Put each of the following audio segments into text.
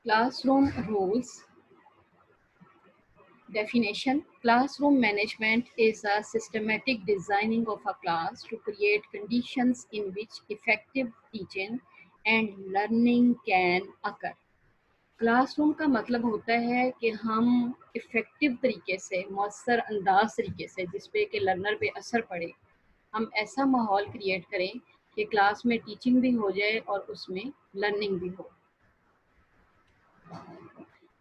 Classroom rules. Definition. Classroom management is a systematic designing of a class to create conditions in which effective teaching and learning can occur. Class room का मतलब होता है कि हम effective तरीके से, मौसर अंदाज तरीके से, जिस पे कि लर्नर पे असर पड़े, हम ऐसा माहौल क्रिएट करें कि क्लास में टीचिंग भी हो जाए और उसमें लर्निंग भी हो.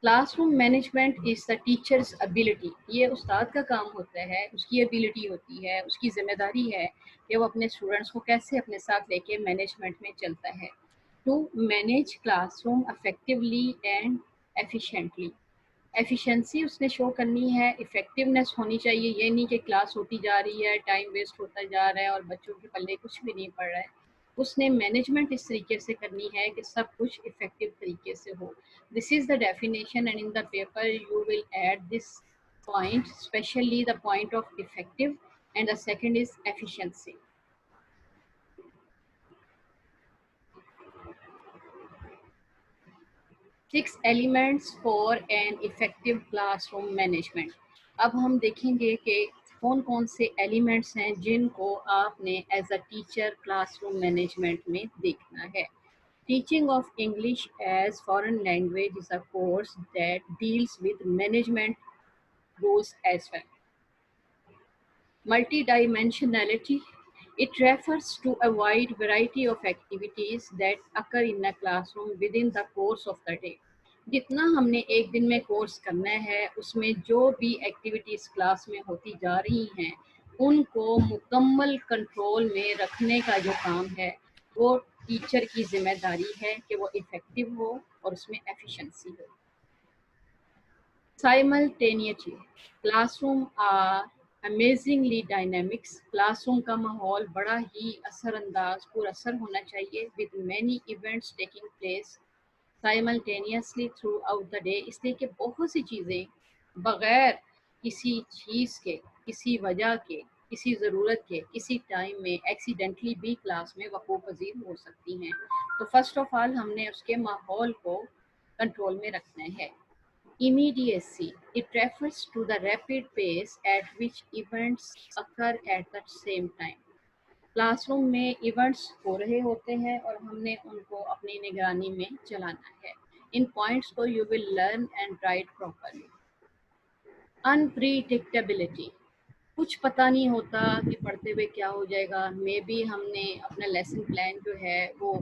Classroom management is the teachers ability. ये उस्ताद का काम होता है, उसकी एबिलिटी होती है, उसकी ज़िम्मेदारी है कि वो अपने स्टूडेंट्स को कैसे अपने साथ लेके मैनेजमेंट में चलता है. To manage classroom effectively and efficiently. Efficiency उसने शो करनी है, इफ़ेक्टिवनेस होनी चाहिए. ये नहीं कि क्लास होती जा रही है, टाइम वेस्ट होता जा रहा है और बच्चों के पल्ले कुछ भी नहीं पड़ रहा है. उसने मैनेजमेंट इस तरीके से करनी है कि सब कुछ इफ़ेक्टिव तरीके से हो. This is the definition, and in the paper you will add this point, especially the point of effective, and the second is efficiency. Six elements for an effective classroom management. अब हम देखेंगे कि कौन कौन से एलिमेंट्स हैं जिनको आपने as a teacher classroom management में देखना है. Teaching of English as foreign language is a course that deals with management rules as well. Multidimensionality. It refers to a wide variety of activities that occur in a classroom within the course of the day. जितना हमने एक दिन में course करना है, उसमें जो भी एक्टिविटीज़ क्लास में होती जा रही हैं, उनको मुकम्मल कंट्रोल में रखने का जो काम है, वो टीचर की जिम्मेदारी है कि वो इफ़ेक्टिव हो और उसमें एफिशिएंसी हो. Simultaneity. Classroom are amazingly dynamics. Classroom का माहौल बड़ा ही असरअंदाज पुरअसर होना चाहिए, with many events taking place simultaneously throughout the day. इसलिए कि बहुत सी चीज़ें बग़ैर किसी चीज़ के, किसी वजह के, किसी ज़रूरत के, किसी टाइम में एक्सीडेंटली भी क्लास में वक़ूफ़ पज़ीर हो सकती हैं. तो फर्स्ट ऑफ ऑल हमने उसके माहौल को कंट्रोल में रखना है. Immediacy. It refers to the rapid pace at which events occur at the same time. Classroom में इवेंट्स हो रहे होते हैं और हमने उनको अपनी निगरानी में चलाना है. इन पॉइंट्स को you will learn and right properly. Unpredictability. कुछ पता नहीं होता कि पढ़ते हुए क्या हो जाएगा. मे बी हमने अपना लेसन प्लान जो है वो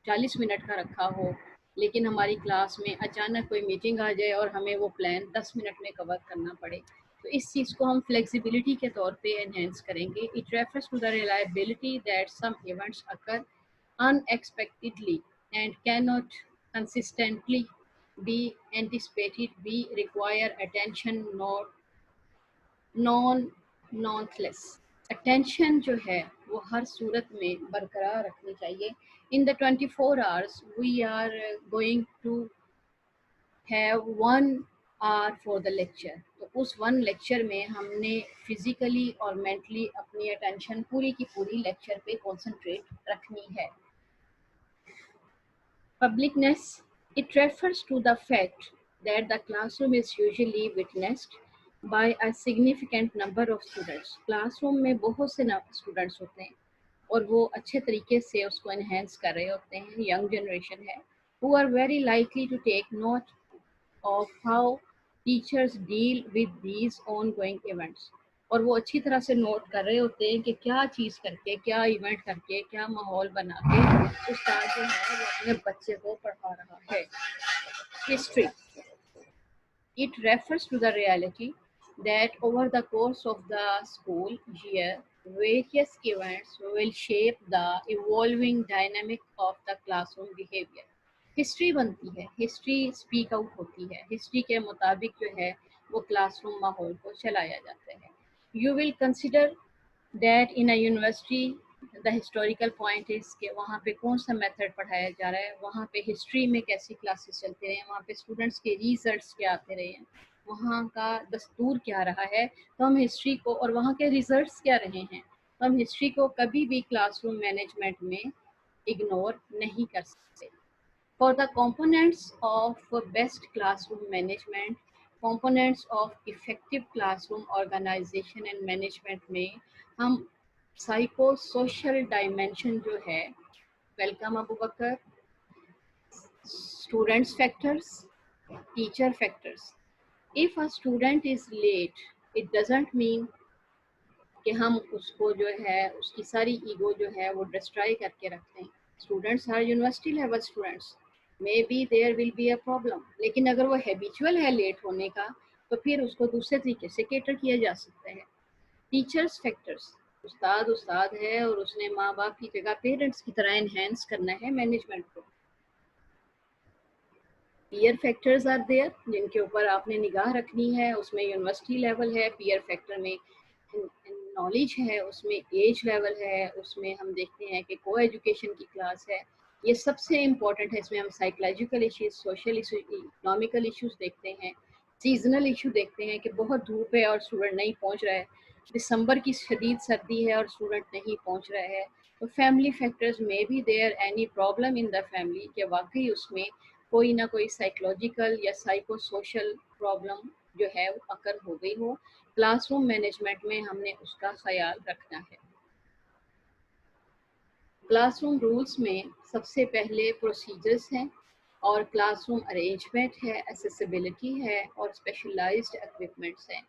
40 मिनट का रखा हो, लेकिन हमारी क्लास में अचानक कोई मीटिंग आ जाए और हमें वो प्लान 10 मिनट में कवर करना पड़े. तो इस चीज़ को हम फ्लेक्सिबिलिटी के तौर पे एनहेंस करेंगे. It refers to the reliability that some events occur unexpectedly and cannot consistently be anticipated. We require attention, nonetheless. Attention जो है वो हर सूरत में बरकरार रखनी चाहिए. In the 24 hours we are going to have 1 hour for the lecture. तो उस 1 लेक्चर में हमने फिजिकली और मेंटली अपनी अटेंशन पूरी की पूरी लेक्चर पे कॉन्सेंट्रेट रखनी है. Publicness. It refers to the fact that the classroom is usually witnessed by a significant number of students. Classroom में बहुत से स्टूडेंट्स होते हैं और वो अच्छे तरीके से उसको एनहेंस कर रहे होते हैं. यंग जनरेशन है, who are very likely to take note of how teachers deal with these ongoing events. और वो अच्छी तरह से नोट कर रहे होते हैं कि क्या चीज़ करके, क्या इवेंट करके, क्या माहौल बना के उस्ताद जो है वो अपने बच्चे को पढ़ा रहा है. History. It refers to the reality that over the course of the school year, various events will shape the evolving dynamic of the classroom behavior. History बनती है, हिस्ट्री स्पीक आउट होती है, हिस्ट्री के मुताबिक जो है वो क्लासरूम माहौल को चलाया जाता है. You will consider that in a university the historical point is कि वहाँ पे कौन सा मेथड पढ़ाया जा रहा है, वहाँ पे हिस्ट्री में कैसी क्लासेस चलते रहे हैं, वहाँ पे स्टूडेंट्स के रिजल्ट्स क्या आते रहे हैं, वहाँ का दस्तूर क्या रहा है. तो हम हिस्ट्री को, और वहाँ के रिजल्ट्स क्या रहे हैं, तो हम हिस्ट्री को कभी भी क्लासरूम मैनेजमेंट में इग्नोर नहीं कर सकते. For the components of best classroom management, components of effective classroom organization and management में हम साइको सोशल डायमेंशन जो है, welcome Abu Bakr, students factors, teacher factors. If a student is late, it doesn't mean कि हम उसको जो है उसकी सारी ईगो जो है वो डिस्ट्रॉय करके रखते हैं. Students are university level students, may be there will be a problem, लेकिन अगर वो हैबिचुअल है लेट होने का तो फिर उसको दूसरे तरीके से केटर किया जा सकता है. टीचर्स फैक्टर्स, उस्ताद उस्ताद है और उसने माँ बाप की जगह पेरेंट्स की तरह एनहेंस करना है मैनेजमेंट को. पीयर फैक्टर्स आर देयर, जिनके ऊपर आपने निगाह रखनी है. उसमें यूनिवर्सिटी लेवल है, पीयर फैक्टर में नॉलेज है, उसमें एज लेवल है, उसमें हम देखते हैं कि को एजुकेशन की क्लास है. ये सबसे इम्पॉर्टेंट है. इसमें हम psychological issues, social issue, economical issues देखते हैं, सीजनल इशू देखते हैं कि बहुत धूप है और स्टूडेंट नहीं पहुंच रहा है, दिसंबर की शदीद सर्दी है और स्टूडेंट नहीं पहुंच रहा है. तो फैमिली फैक्टर्स में भी there any problem in the family, कि वाकई उसमें कोई ना कोई साइकोलॉजिकल या साइको सोशल प्रॉब्लम जो है वो अकर हो गई हो. क्लासरूम मैनेजमेंट में हमने उसका ख्याल रखना है. क्लासरूम रूल्स में सबसे पहले प्रोसीजर्स हैं और क्लासरूम अरेंजमेंट है, एसेसिबिलिटी है और स्पेशलाइज्ड इक्विपमेंट्स हैं.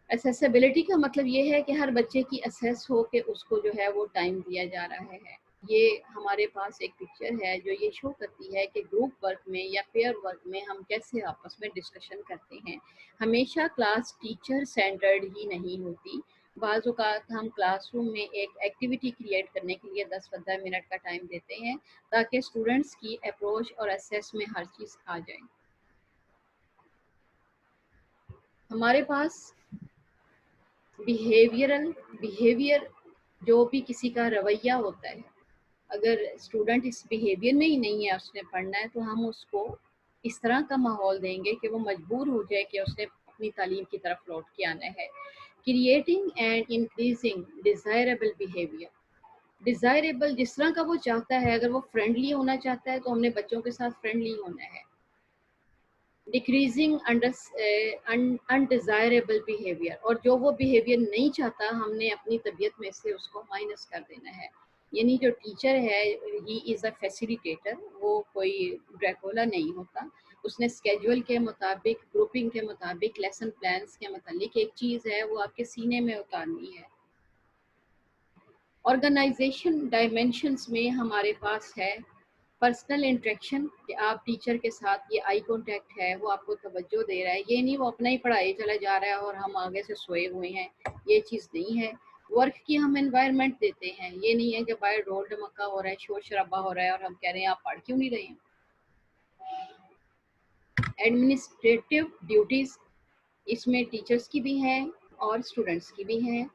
एसेसिबिलिटी का मतलब ये है कि हर बच्चे की असेस हो कि उसको जो है वो टाइम दिया जा रहा है. ये हमारे पास एक पिक्चर है जो ये शो करती है कि ग्रुप वर्क में या पेयर वर्क में हम कैसे आपस में डिस्कशन करते हैं. हमेशा क्लास टीचर सेंटर्ड ही नहीं होती. बाज़ औक़ात हम क्लासरूम में एक एक्टिविटी क्रिएट करने के लिए 10-15 मिनट का टाइम देते हैं ताकि स्टूडेंट्स की अप्रोच और असेस में हर चीज़ आ जाए. हमारे पास बिहेवियर जो भी किसी का रवैया होता है, अगर स्टूडेंट इस बिहेवियर में ही नहीं है, उसने पढ़ना है, तो हम उसको इस तरह का माहौल देंगे कि वो मजबूर हो जाए कि उसने अपनी तालीम की तरफ लौट के आना है. Creating and increasing desirable behaviour. Desirable जिस तरह का वो चाहता है, अगर वो फ्रेंडली होना चाहता है तो हमने बच्चों के साथ फ्रेंडली होना है. डिक्रीजिंग अनडिज़ायरेबल बिहेवियर, और जो वो बिहेवियर नहीं चाहता हमने अपनी तबीयत में से उसको माइनस कर देना है. यानी जो टीचर है ही इज़ अ फैसिलिटेटर, वो कोई ड्रैकुला नहीं होता. उसने स्केड्यूल के मुताबिक, ग्रुपिंग के मुताबिक, लेसन प्लान्स के मुताबिक एक चीज़ है वो आपके सीने में उतारनी है. ऑर्गेनाइजेशन डायमेंशंस में हमारे पास है पर्सनल इंटरेक्शन, कि आप टीचर के साथ ये आई कांटेक्ट है, वो आपको तवज्जो दे रहा है. ये नहीं वो अपना ही पढ़ाई चला जा रहा है और हम आगे से सोए हुए हैं, ये चीज़ नहीं है. वर्क की हम एनवायरनमेंट देते हैं, ये नहीं है कि बाहर ढोल ढमक्का हो रहा है, शोर शराबा हो रहा है और हम कह रहे हैं आप पढ़ क्यों नहीं रहे हैं. एडमिनिस्ट्रेटिव ड्यूटीज़, इसमें टीचर्स की भी हैं और स्टूडेंट्स की भी हैं.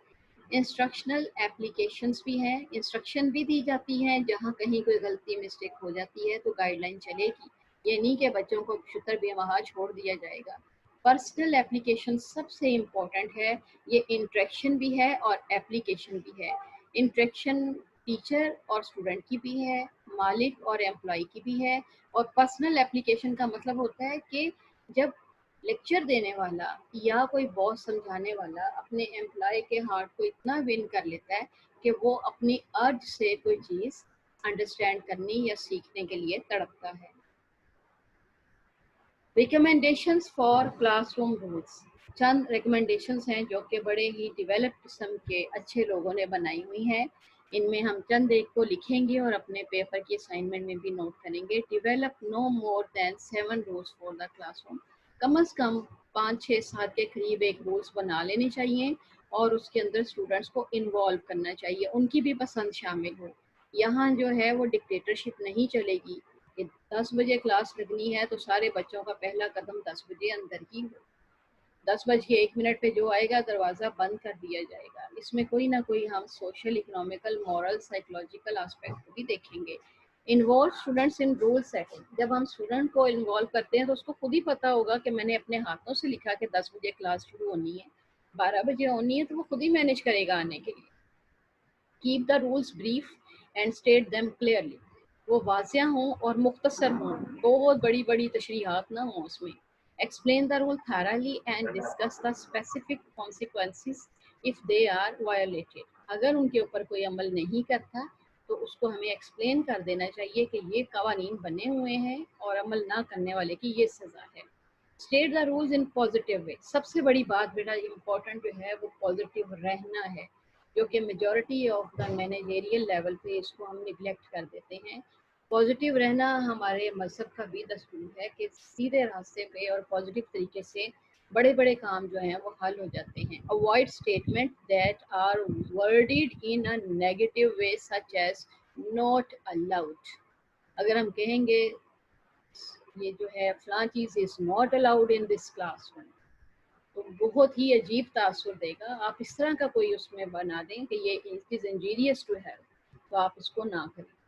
इंस्ट्रक्शनल एप्लीकेशंस भी हैं, इंस्ट्रक्शन भी दी जाती हैं. जहाँ कहीं कोई गलती मिस्टेक हो जाती है तो गाइडलाइन चलेगी, ये नहीं कि बच्चों को शुतर बेवहाँ छोड़ दिया जाएगा. पर्सनल एप्लीकेशन सबसे इम्पोर्टेंट है. ये इंट्रैक्शन भी है और एप्लीकेशन भी है. इंट्रैक्शन टीचर और स्टूडेंट की भी है, मालिक और एम्प्लॉय की भी है. और पर्सनल एप्लीकेशन का मतलब होता है कि जब लेक्चर देने वाला या कोई बॉस समझाने वाला अपने एम्प्लॉय के हार्ट को इतना विन कर लेता है कि वो अपनी अर्ज से कोई चीज़ अंडरस्टैंड करने या सीखने के लिए तड़पता है. Recommendations for classroom rules. Chand recommendations हैं जो कि बड़े ही डेवलप्ड किस्म के अच्छे लोगों ने बनाई हुई हैं. इनमें हम चंद एक को लिखेंगे और अपने पेपर की असाइनमेंट में भी नोट करेंगे. Develop no more than 7 rules for the classroom. Come as come 5-6-7 के करीब एक रूल्स बना लेने चाहिए और उसके अंदर स्टूडेंट्स को इन्वॉल्व करना चाहिए, उनकी भी पसंद शामिल हो. यहाँ जो है वो डिक्टेटरशिप नहीं चलेगी कि 10 बजे क्लास लगनी है तो सारे बच्चों का पहला कदम 10 बजे अंदर ही हो. 10 बज के 1 मिनट पे जो आएगा दरवाज़ा बंद कर दिया जाएगा. इसमें कोई ना कोई हम social, economical, moral, psychological aspect भी देखेंगे. Involve students in rule setting. जब हम स्टूडेंट को इन्वॉल्व करते हैं तो उसको खुद ही पता होगा कि मैंने अपने हाथों से लिखा कि 10 बजे क्लास शुरू होनी है, 12 बजे होनी है, तो वो खुद ही मैनेज करेगा आने के लिए. Keep the rules brief and state them clearly. وہ واضح ہوں اور مختصر ہوں، بہت بڑی بڑی تشریحات نہ ہوں اس میں. Explain the rule thoroughly and discuss the specific consequences if they are violated. اگر ان کے اوپر کوئی عمل نہیں کرتا تو اس کو ہمیں ایکسپلین کر دینا چاہیے کہ یہ قوانین بنے ہوئے ہیں اور عمل نہ کرنے والے کی یہ سزا ہے. State the rules in positive way. سب سے بڑی بات بیٹا امپورٹنٹ جو ہے وہ پازیٹیو رہنا ہے، جو کہ majority of the managerial level پہ اس کو ہم نگلیکٹ کر دیتے ہیں. پازیٹیو رہنا ہمارے مذہب کا بھی دستور ہے کہ سیدھے راستے پہ اور پازیٹیو طریقے سے بڑے بڑے کام جو ہیں وہ حل ہو جاتے ہیں. Avoid statement that are worded in a negative way such as not allowed. اگر ہم کہیں گے یہ جو ہے فلاں چیز is not allowed in this classroom, تو بہت ہی عجیب تاثر دے گا. آپ اس طرح کا کوئی اس میں بنا دیں کہ یہ از انجیریس ٹو ہیلتھ، تو آپ اس کو نہ کریں.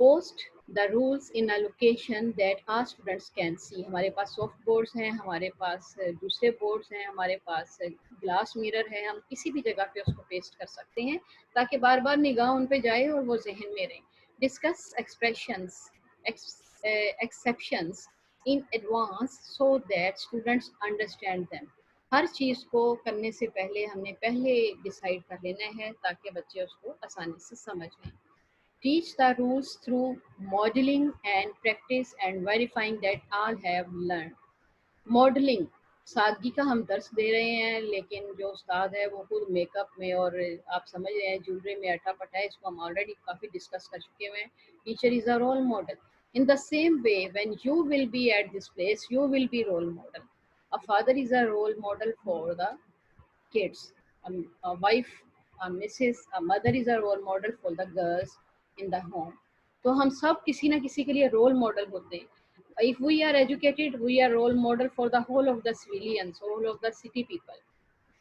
Post the rules in a location that all students can see. ہمارے پاس سافٹ بورڈس ہیں، ہمارے پاس دوسرے بورڈس ہیں، ہمارے پاس گلاس میرر ہے، ہم کسی بھی جگہ پہ اس کو پیسٹ کر سکتے ہیں تاکہ بار بار نگاہ ان پہ جائے اور وہ ذہن میں رہیں. Discuss expressions exceptions in advance so that students understand them. ہر چیز کو کرنے سے پہلے ہم نے پہلے ڈیسائیڈ کر لینا ہے تاکہ بچے اس کو آسانی سے سمجھ لیں. Teach the rules through modeling and practice and verifying that all have learned. Modelling, سادگی کا ہم درس دے رہے ہیں لیکن جو استاد ہے وہ خود میک اپ میں اور آپ سمجھ رہے ہیں جولری میں اٹا پٹا ہے. اس کو ہم آلریڈی کافی ڈسکس کر چکے ہوئے ہیں. Teacher is a role model. In the same way, when you will be at this place, you will be role model. A father is a role model for the kids. A wife, a missus, a mother is a role model for the girls in the home. تو ہم سب کسی نہ کسی کے لیے role model ہوتے ہیں. If we are educated, we are role model for the whole of the civilians, whole of the city people.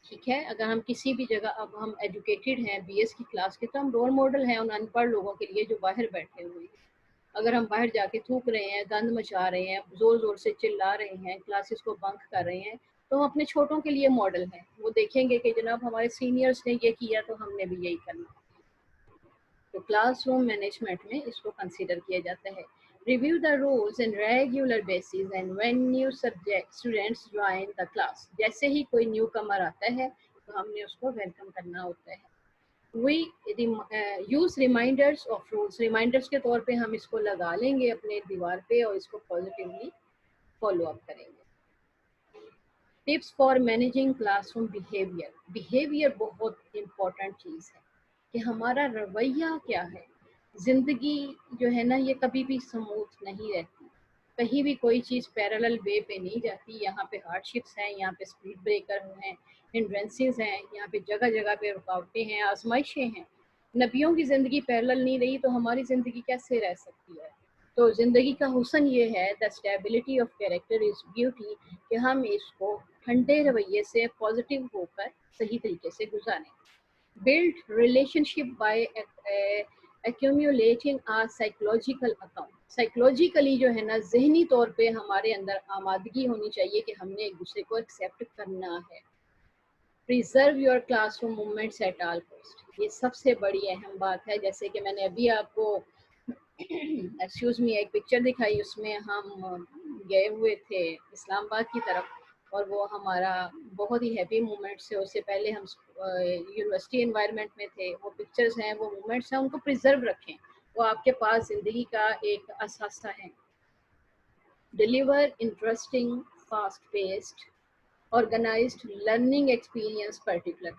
ٹھیک ہے، اگر ہم کسی بھی جگہ اب ہم ایجوکیٹڈ ہیں بی ایس کی کلاس کے تو ہم رول ماڈل ہیں ان ان پڑھ لوگوں کے لیے جو باہر بیٹھے ہوئے ہیں. اگر ہم باہر جا کے تھوک رہے ہیں، گند مچا رہے ہیں، زور زور سے چلا رہے ہیں، کلاسز کو بنک کر رہے ہیں، تو ہم اپنے چھوٹوں کے لیے ماڈل ہیں. وہ دیکھیں گے کہ جناب ہمارے سینئرز نے یہ کیا تو ہم نے بھی یہی کرنا. تو کلاس روم مینجمنٹ میں اس کو کنسیڈر کیا جاتا ہے. Review the rules in regular basis and when new subject students join the class. جیسے ہی کوئی نیو کمر آتا ہے تو ہم نے اس کو ویلکم کرنا ہوتا ہے. We use reminders of rules. Reminders کے طور پہ ہم اس کو لگا لیں گے اپنے دیوار پہ اور اس کو پازیٹیولی فالو اپ کریں گے. Tips for managing class room behaviour. Behaviour بہت امپورٹنٹ چیز ہے کہ ہمارا رویہ کیا ہے. زندگی جو ہے نا یہ کبھی بھی سموتھ نہیں رہتی، کہیں بھی کوئی چیز پیرالل وے پہ نہیں جاتی. یہاں پہ ہارڈ شپس ہیں، یہاں پہ اسپیڈ بریکر ہیں، ہنڈرنسز ہیں، یہاں پہ جگہ جگہ پہ رکاوٹیں ہیں، آزمائشیں ہیں. نبیوں کی زندگی پیرالل نہیں رہی تو ہماری زندگی کیسے رہ سکتی ہے؟ تو زندگی کا حسن یہ ہے، the stability of character is beauty, کہ ہم اس کو ٹھنڈے رویے سے پازیٹیو ہو کر صحیح طریقے سے گزاریں. Build relationship by accumulating a psychological account. Psychologically جو ہے نا ذہنی طور پہ ہمارے اندر آمادگی ہونی چاہیے کہ ہم نے ایک دوسرے کو ایکسیپٹ کرنا ہے. Preserve your classroom moments at all cost. یہ سب سے بڑی اہم بات ہے. جیسے کہ میں نے ابھی آپ کو ایکسکیوز می ایک پکچر دکھائی، اس میں ہم گئے ہوئے تھے اسلام آباد کی طرف اور وہ ہمارا بہت ہی ہیپی مومنٹس ہے. اس سے پہلے ہم یونیورسٹی انوائرمنٹ میں تھے. وہ پکچرز ہیں، وہ مومنٹس ہیں، ان کو پریزرو رکھیں، وہ آپ کے پاس زندگی کا ایک اثاثہ ہے. Deliver interesting, fast paced, organised learning experience. Particular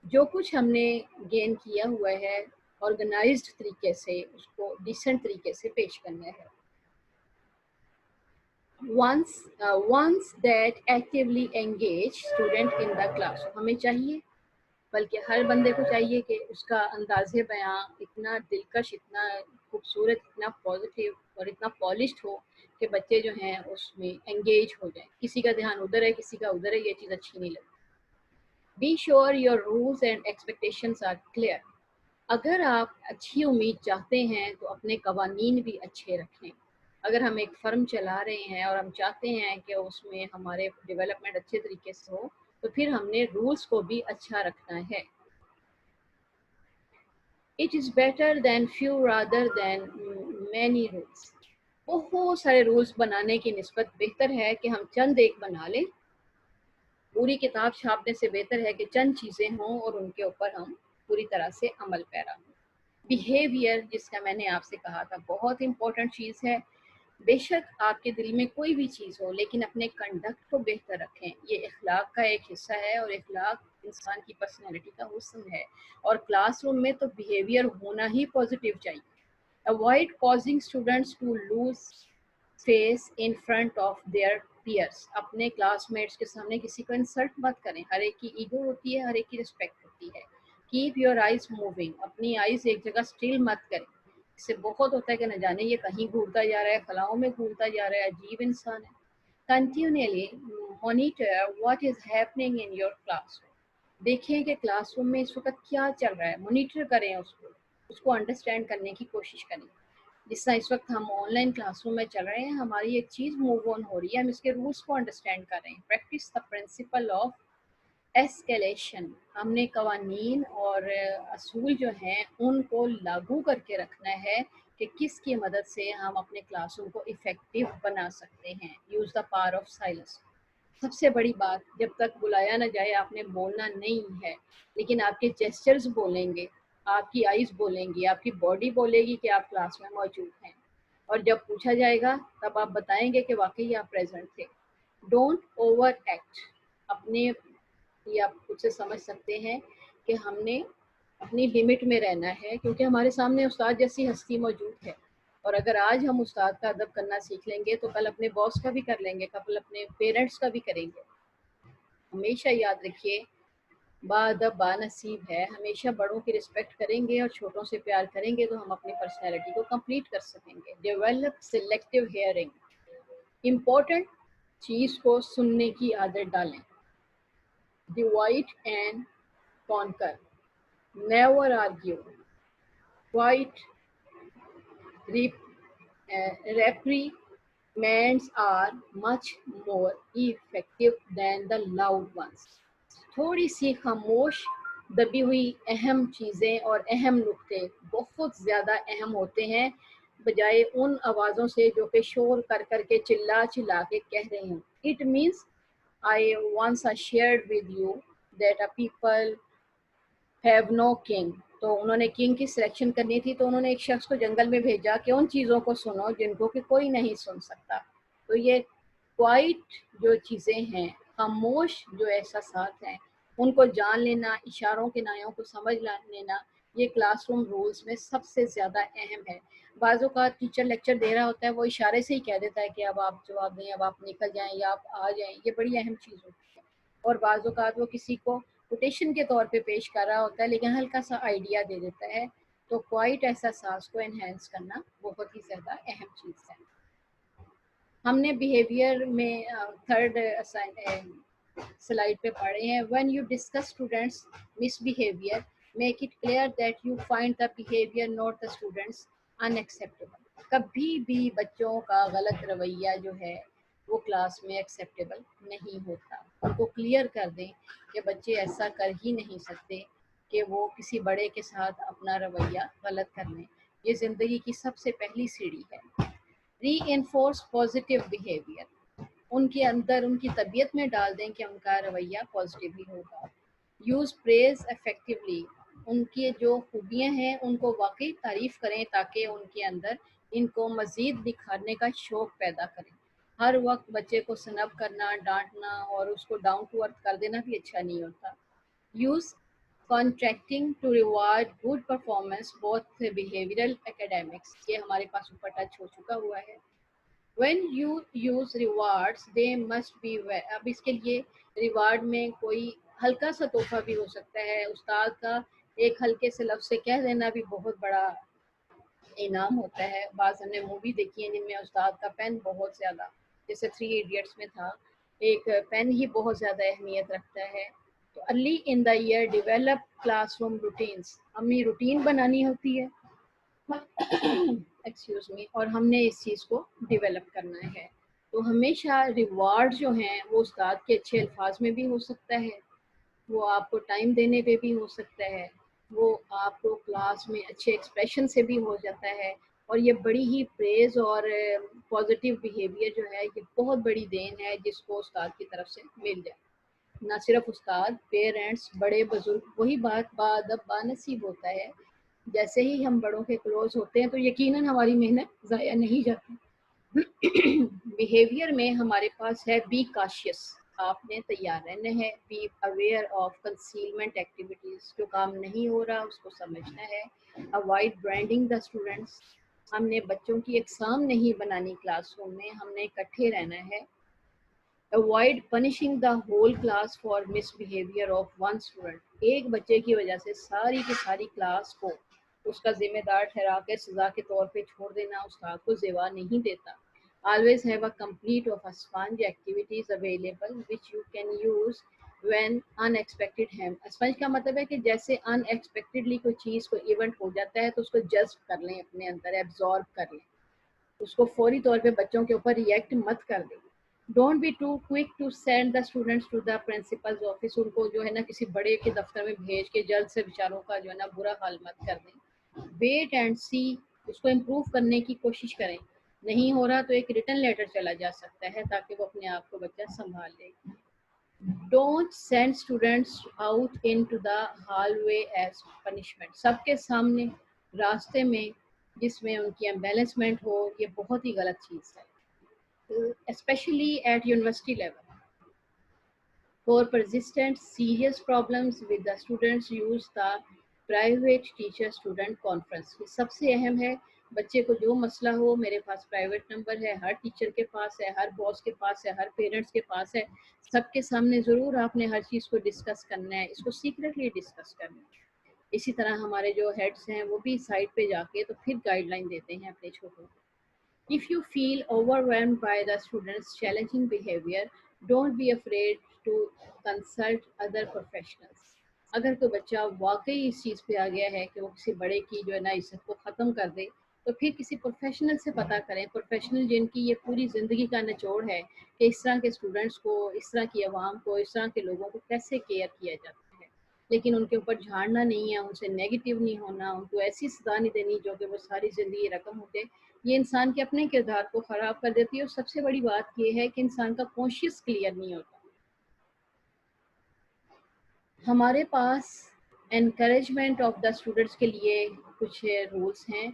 جو کچھ ہم نے گین کیا ہوا ہے آرگنائزڈ طریقے سے اس کو ڈیسنٹ طریقے سے پیش کرنا ہے. once that actively engage student in the class. ہمیں چاہیے، بلکہ ہر بندے کو چاہیے کہ اس کا انداز بیاں اتنا دلکش، اتنا خوبصورت، اتنا پازیٹیو اور اتنا پالشڈ ہو کہ بچے جو ہیں اس میں انگیج ہو جائیں. کسی کا دھیان ادھر ہے، کسی کا ادھر ہے، یہ چیز اچھی نہیں لگتی. Be sure your rules and expectations are clear. اگر آپ اچھی امید چاہتے ہیں تو اپنے قوانین بھی اچھے رکھیں. اگر ہم ایک فرم چلا رہے ہیں اور ہم چاہتے ہیں کہ اس میں ہمارے ڈیولپمنٹ اچھے طریقے سے ہو تو پھر ہم نے رولس کو بھی اچھا رکھنا ہے. It is better than few rather than many rules. बहुत सारे रूल्स बनाने की निस्बत बेहतर है कि हम चंद एक बना लें। पूरी किताब छापने से बेहतर है कि चंद चीज़ें हों और उनके ऊपर हम पूरी तरह से अमल पैरा हों। बिहेवियर, जिसका मैंने आपसे कहा था, बहुत इंपॉर्टेंट चीज़ है। बेशक आपके दिल में कोई भी चीज़ हो, लेकिन अपने कंडक्ट को बेहतर रखें। ये इखलाक का एक हिस्सा है और इखलाक इंसान की पर्सनैलिटी का हुस्न है। और क्लासरूम में तो बिहेवियर होना ही पॉजिटिव चाहिए। Avoid causing students to lose face in front of their peers. अपने क्लासमेट्स के सामने किसी को इंसल्ट मत करें। हर एक की ईगो होती है, हर एक की रिस्पेक्ट होती है। कीप योर आइज मूविंग, अपनी आइज एक जगह स्टिल मत करें। इससे बहुत होता है कि न जाने ये कहीं घूरता जा रहा है, फलाओं में घूरता जा रहा है, अजीब इंसान है। Continually monitor what is happening in your class. देखें कि क्लासरूम में इस वक्त क्या चल रहा है, मॉनिटर करें उसको अंडरस्टैंड करने की कोशिश करें। जिस तरह इस वक्त हम ऑनलाइन क्लासरूम में चल रहे हैं, हमारी एक चीज़ मूव ऑन हो रही है, हम इसके रूल्स को अंडरस्टैंड कर रहे हैं। Practice the principle of escalation. हमने कवानीन और असूल जो हैं उनको लागू करके रखना है कि किसकी मदद से हम अपने क्लासरूम को इफ़ेक्टिव बना सकते हैं। Use the power of silence. सबसे बड़ी बात, जब तक बुलाया ना जाए आपने बोलना नहीं है, लेकिन आपके जेस्चर्स बोलेंगे, आपकी आइज़ बोलेंगी, आपकी बॉडी बोलेगी कि आप क्लास में मौजूद हैं। और जब पूछा जाएगा तब आप बताएंगे कि वाकई आप प्रेजेंट थे। Don't over act. अपने, ये आप खुद से समझ सकते हैं कि हमने अपनी लिमिट में रहना है, क्योंकि हमारे सामने उस्ताद जैसी हस्ती मौजूद है। और अगर आज हम उस्ताद का अदब करना सीख लेंगे तो कल अपने बॉस का भी कर लेंगे, कल अपने पेरेंट्स का भी करेंगे। हमेशा याद रखिए, बाअदब बानसीब है। हमेशा बड़ों की रिस्पेक्ट करेंगे और छोटों से प्यार करेंगे तो हम अपनी पर्सनैलिटी को कंप्लीट कर सकेंगे। Develop selective hearing. इम्पोर्टेंट चीज़ को सुनने की आदत डालें। Divide and conquer, never argue, quite reprimands are much more effective than the loud ones. थोड़ी सी खामोश दबी हुई अहम चीज़ें और अहम नुक्ते बहुत ज़्यादा अहम होते हैं, बजाय उन आवाज़ों से जो कि शोर कर कर के चिल्ला चिल्ला के कह रहे हैं। It means I once I shared with you that a people have no king. तो उन्होंने किंग की सिलेक्शन करनी थी, तो उन्होंने एक शख्स को जंगल में भेजा कि उन चीज़ों को सुनो जिनको कि कोई नहीं सुन सकता। तो ये क्वाइट जो चीज़ें हैं, खामोश जो एहसासात हैं, उनको जान लेना, इशारों के नायों को समझ लेना, ये क्लासरूम रूल्स में सबसे ज़्यादा अहम है। बाज़ों का टीचर लेक्चर दे रहा होता है, वो इशारे से ही कह देता है कि अब आप जवाब दें, अब आप निकल जाएं या आप आ जाएं। ये बड़ी अहम चीज़ होती है। और बाज़ों का वो किसी को कोटेशन के तौर पे पेश कर रहा होता है, लेकिन हल्का सा आइडिया दे देता है। तो क्वाइट एहसास को एनहेंस करना बहुत ही ज़्यादा अहम चीज़ है। हमने बिहेवियर में थर्ड स्लाइड पे पढ़े हैं, when you discuss students misbehaviour make it clear that you find the behaviour not the students unacceptable. कभी भी बच्चों का गलत रवैया जो है वो क्लास में एक्सेप्टेबल नहीं होता। उनको क्लियर कर दें कि बच्चे ऐसा कर ही नहीं सकते कि वो किसी बड़े के साथ अपना रवैया गलत कर लें। ये ज़िंदगी की सबसे पहली सीढ़ी है। Reinforce positive behaviour. उनके अंदर, उनकी तबीयत में डाल दें कि उनका रवैया पॉजिटिव ही होगा। Use praise effectively. उनकी जो खूबियाँ हैं उनको वाकई तारीफ़ करें ताकि उनके अंदर इनको मज़ीद निखारने का शौक़ पैदा करें। हर वक्त बच्चे को स्नब करना, डांटना और उसको डाउन टू अर्थ कर देना भी अच्छा नहीं होता। Use contracting to reward good performance both behavioural academics. ये हमारे पास ऊपर टच हो चुका हुआ है। When you use rewards they must be अब इसके लिए रिवार्ड में कोई हल्का सा तोहफा भी हो सकता है। उस्ताद का एक हल्के से लफ्ज़ से कह देना भी बहुत बड़ा इनाम होता है। बाज़ हमने मूवी देखी है जिनमें उस्ताद का पेन बहुत ज़्यादा, जैसे 3 इडियट्स में था, एक पेन ही बहुत ज़्यादा अहमियत रखता है। तो early in the year develop classroom routines. हमें रूटीन बनानी होती है एक्सक्यूज मी, और हमने इस चीज़ को डेवलप करना है। तो हमेशा रिवार्ड जो हैं वो उस्ताद के अच्छे अल्फाज में भी हो सकता है, वो आपको टाइम देने पे भी हो सकता है, وہ آپ کو کلاس میں اچھے ایکسپریشن سے بھی ہو جاتا ہے. اور یہ بڑی ہی پریز اور پازیٹیو بیہیویئر جو ہے یہ بہت بڑی دین ہے جس کو استاد کی طرف سے مل جائے. نہ صرف استاد، پیرنٹس، بڑے بزرگ، وہی بات بادب بانصیب ہوتا ہے. جیسے ہی ہم بڑوں کے کلوز ہوتے ہیں تو یقیناً ہماری محنت ضائع نہیں جاتی. بیہیویئر میں ہمارے پاس ہے بی کاشیس، آپ نے تیار رہنا ہے. Be aware of concealment activities, جو کام نہیں ہو رہا اس کو سمجھنا ہے. اوائڈ برانڈنگ دا اسٹوڈنٹس، ہم نے بچوں کی اقسام نہیں بنانی کلاس روم میں، ہم نے اکٹھے رہنا ہے. Avoid punishing the whole class for miss behaviour of one student, ایک بچے کی وجہ سے ساری کی ساری کلاس کو اس کا ذمہ دار ٹھہرا کے سزا کے طور پہ چھوڑ دینا استاد کو زیوا نہیں دیتا. Always have a complete of a sponge activities available which you can use when unexpected ham. Sponge کا مطلب ہے کہ جیسے ان ایکسپیکٹڈلی کوئی چیز کو ایونٹ ہو جاتا ہے تو اس کو جذب کر لیں، اپنے اندر ایبزارب کر لیں، اس کو فوری طور پہ بچوں کے اوپر ریئیکٹ مت کر دیں. Don't be too quick to send the students to the principal's office, ان کو جو ہے نا کسی بڑے کے دفتر میں بھیج کے جلد سے بیچاروں کا جو ہے نا برا حال مت کر دیں. ویٹ اینڈ سی، اس کو امپروو کرنے کی کوشش کریں. نہیں ہو رہا تو ایک ریٹن لیٹر چلا جا سکتا ہے تاکہ وہ اپنے آپ کو بچہ سنبھال لے. Don't send students out into the hallway as punishment, سب کے سامنے راستے میں جس میں ان کی امبیلنسمنٹ ہو، یہ بہت ہی غلط چیز ہے. Especially at university level. For persistent serious problems with the students use the private teacher student conference. یہ سب سے اہم ہے. بچے کو جو مسئلہ ہو میرے پاس پرائیویٹ نمبر ہے، ہر ٹیچر کے پاس ہے، ہر باس کے پاس ہے، ہر پیرنٹس کے پاس ہے. سب کے سامنے ضرور آپ نے ہر چیز کو ڈسکس کرنا ہے، اس کو سیکریٹلی ڈسکس کرنا ہے. اسی طرح ہمارے جو ہیڈس ہیں وہ بھی سائٹ پہ جا کے تو پھر گائیڈ لائن دیتے ہیں اپنے چھوٹوں کو. If you feel overwhelmed by the students' challenging behavior, don't be afraid to consult other professionals. اگر کوئی بچہ واقعی اس چیز پہ آ گیا ہے کہ وہ کسی بڑے کی جو ہے نا عزت کو ختم کر دے تو پھر کسی پروفیشنل سے پتہ کریں. پروفیشنل جن کی یہ پوری زندگی کا نچوڑ ہے کہ اس طرح کے اسٹوڈنٹس کو، اس طرح کی عوام کو، اس طرح کے لوگوں کو کیسے کیئر کیا جاتا ہے. لیکن ان کے اوپر جھاڑنا نہیں ہے، ان سے نیگیٹو نہیں ہونا، ان کو ایسی سزا نہیں دینی جو کہ وہ ساری زندگی رقم ہوتے. یہ انسان کے اپنے کردار کو خراب کر دیتی ہے. اور سب سے بڑی بات یہ ہے کہ انسان کا کانشیس کلیئر نہیں ہوتا. ہمارے پاس انکریجمنٹ آف دا اسٹوڈنٹس کے لیے کچھ رولس ہیں.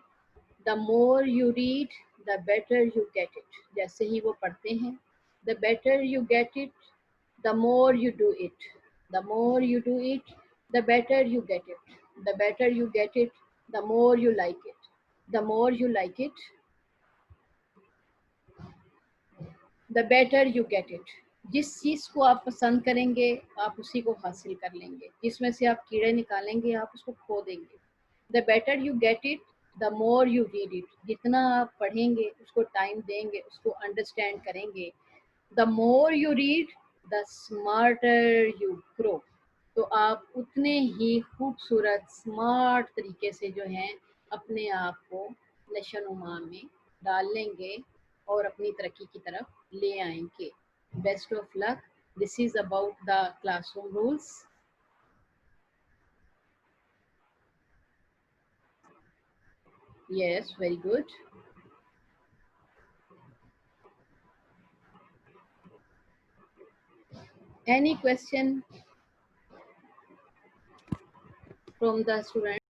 The more you read the better you get it, جیسے ہی وہ پڑھتے ہیں the better you get it the more you do it. The more you do it the better you get it. The better you get it the more you like it. The more you like it the better you get it. جس چیز کو آپ پسند کریں گے آپ اسی کو حاصل کر لیں گے، جس میں سے آپ کیڑے نکالیں گے آپ اس کو کھو دیں گے. The better you get it the more you read it. جتنا آپ پڑھیں گے، اس کو ٹائم دیں گے، اس کو انڈرسٹینڈ کریں گے. The more you read the smarter you grow. تو آپ اتنے ہی خوبصورت اسمارٹ طریقے سے جو ہیں اپنے آپ کو نشو و نما میں ڈال لیں گے اور اپنی ترقی کی طرف لے آئیں گے. Best of luck. This is about the classroom rules. Yes, very good. Any question from the student?